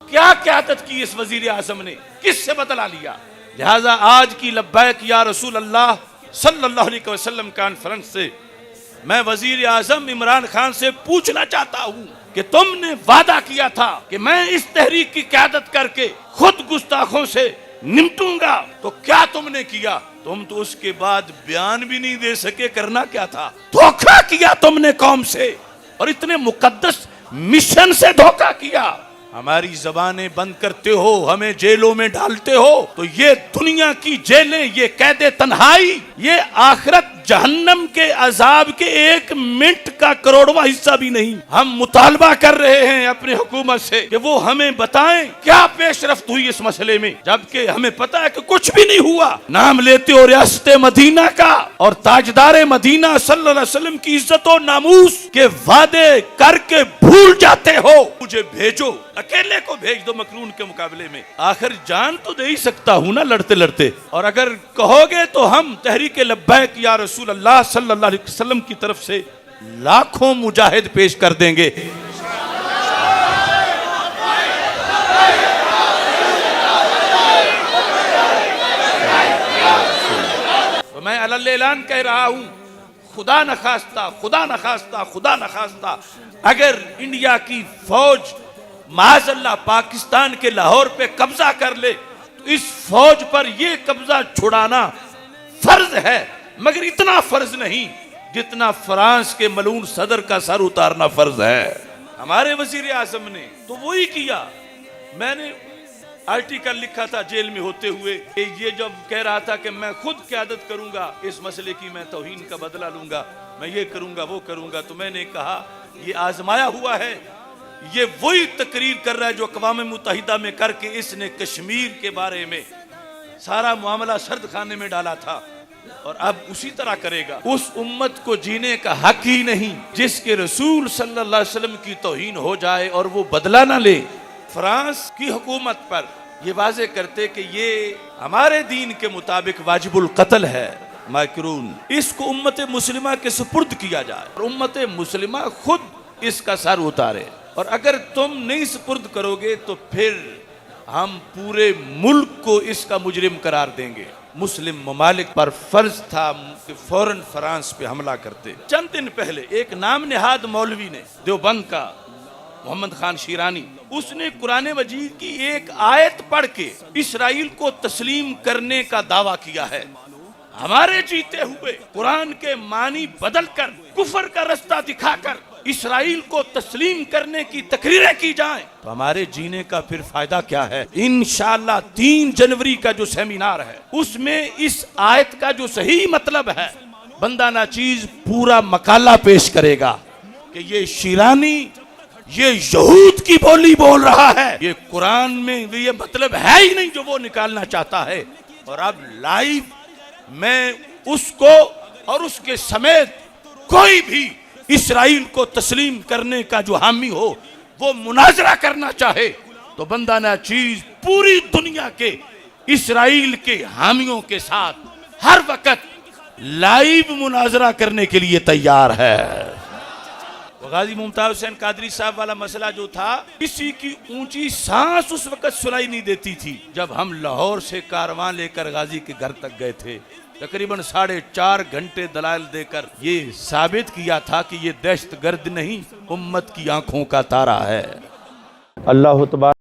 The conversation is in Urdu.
کیا قیادت کی اس وزیر اعظم نے، کس سے بدلہ لیا؟ لہذا آج کی لبیک یا رسول اللہ صلی اللہ علیہ وسلم کانفرنس سے میں وزیر اعظم عمران خان سے پوچھنا چاہتا ہوں کہ تم نے وعدہ کیا تھا کہ میں اس تحریک کی قیادت کر کے خود گستاخوں سے نمٹوں گا، تو کیا تم نے کیا؟ تم تو اس کے بعد بیان بھی نہیں دے سکے، کرنا کیا تھا؟ دھوکہ کیا تم نے قوم سے، اور اتنے مقدس مشن سے دھوکہ کیا۔ ہماری زبانیں بند کرتے ہو، ہمیں جیلوں میں ڈالتے ہو، تو یہ دنیا کی جیلیں، یہ قید تنہائی، یہ آخرت جہنم کے عذاب کے 1 منٹ کا کروڑواں حصہ بھی نہیں۔ ہم مطالبہ کر رہے ہیں اپنی حکومت سے کہ وہ ہمیں بتائیں کیا پیش رفت ہوئی اس مسئلے میں، جبکہ ہمیں پتا ہے کہ کچھ بھی نہیں ہوا۔ نام لیتے ہو ریاست مدینہ کا اور تاجدار مدینہ صلی اللہ علیہ وسلم کی عزت و ناموس کے وعدے کر کے بھول جاتے ہو۔ مجھے بھیجو، اکیلے کو بھیج دو مکرون کے مقابلے میں، آخر جان تو دے ہی سکتا ہوں نا لڑتے لڑتے۔ اور اگر کہو گے تو ہم تحریک لبیک یا رسول اللہ صلی اللہ علیہ وسلم کی طرف سے لاکھوں مجاہد پیش کر دیں گے۔ تو میں علی اعلان کہہ رہا ہوں، خدا نخواستہ اگر انڈیا کی فوج معاذ اللہ پاکستان کے لاہور پہ قبضہ کر لے تو اس فوج پر یہ قبضہ چھڑانا فرض ہے، مگر اتنا فرض نہیں جتنا فرانس کے ملعون صدر کا سر اتارنا فرض ہے۔ ہمارے وزیر اعظم نے تو وہی کیا۔ میں نے آرٹیکل لکھا تھا جیل میں ہوتے ہوئے، یہ جب کہہ رہا تھا کہ میں خود قیادت کروں گا اس مسئلے کی، میں توہین کا بدلہ لوں گا، میں یہ کروں گا وہ کروں گا، تو میں نے کہا یہ آزمایا ہوا ہے، یہ وہی تقریر کر رہا ہے جو اقوام متحدہ میں کر کے اس نے کشمیر کے بارے میں سارا معاملہ سرد خانے میں ڈالا تھا، اور اب اسی طرح کرے گا۔ اس امت کو جینے کا حق ہی نہیں جس کے رسول صلی اللہ علیہ وسلم کی توہین ہو جائے اور وہ بدلہ نہ لے۔ فرانس کی حکومت پر یہ واضح کرتے کہ یہ ہمارے دین کے مطابق واجب القتل ہے، مائکرون، اس کو امت مسلمہ کے سپرد کیا جائے اور امت مسلمہ خود اس کا سر اتارے، اور اگر تم نہیں سپرد کرو گے تو پھر ہم پورے ملک کو اس کا مجرم قرار دیں گے۔ مسلم ممالک پر فرض تھا کہ فوراً فرانس پہ حملہ کرتے۔ چند دن پہلے ایک نام نہاد مولوی نے، دیوبند کا محمد خان شیرانی، اس نے قرآن مجید کی ایک آیت پڑھ کے اسرائیل کو تسلیم کرنے کا دعویٰ کیا ہے۔ ہمارے جیتے ہوئے قرآن کے معنی بدل کر، کفر کا رستہ دکھا کر اسرائیل کو تسلیم کرنے کی تقریریں کی جائیں تو ہمارے جینے کا پھر فائدہ کیا ہے؟ انشاءاللہ 3 جنوری کا جو سیمینار ہے اس میں اس آیت کا جو صحیح مطلب ہے بندہ ناچیز پورا مقالہ پیش کرے گا کہ یہ شیرانی یہ یہود کی بولی بول رہا ہے، یہ قرآن میں یہ مطلب ہے ہی نہیں جو وہ نکالنا چاہتا ہے۔ اور اب لائیو میں اس کو اور اس کے سمیت کوئی بھی اسرائیل کو تسلیم کرنے کا جو حامی ہو وہ مناظرہ کرنا چاہے تو بندہ ناچیز پوری دنیا کے اسرائیل کے حامیوں کے ساتھ ہر وقت لائیو مناظرہ کرنے کے لیے تیار ہے۔ غازی ممتاز حسین قادری صاحب والا مسئلہ جو تھا، کسی کی اونچی سانس اس وقت سنائی نہیں دیتی تھی جب ہم لاہور سے کاروان لے کر غازی کے گھر تک گئے تھے۔ تقریباً 4.5 گھنٹے دلائل دے کر یہ ثابت کیا تھا کہ یہ دہشت گرد نہیں، امت کی آنکھوں کا تارا ہے۔ اللہ تبارک